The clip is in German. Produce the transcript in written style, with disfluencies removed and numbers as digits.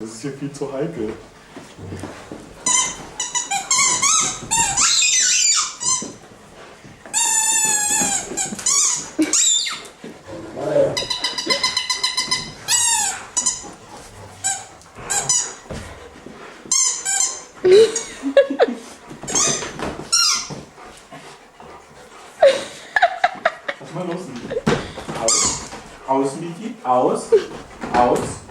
Das ist hier viel zu heikel. Lass mal los. Aus. Aus, Miki. Aus. Aus.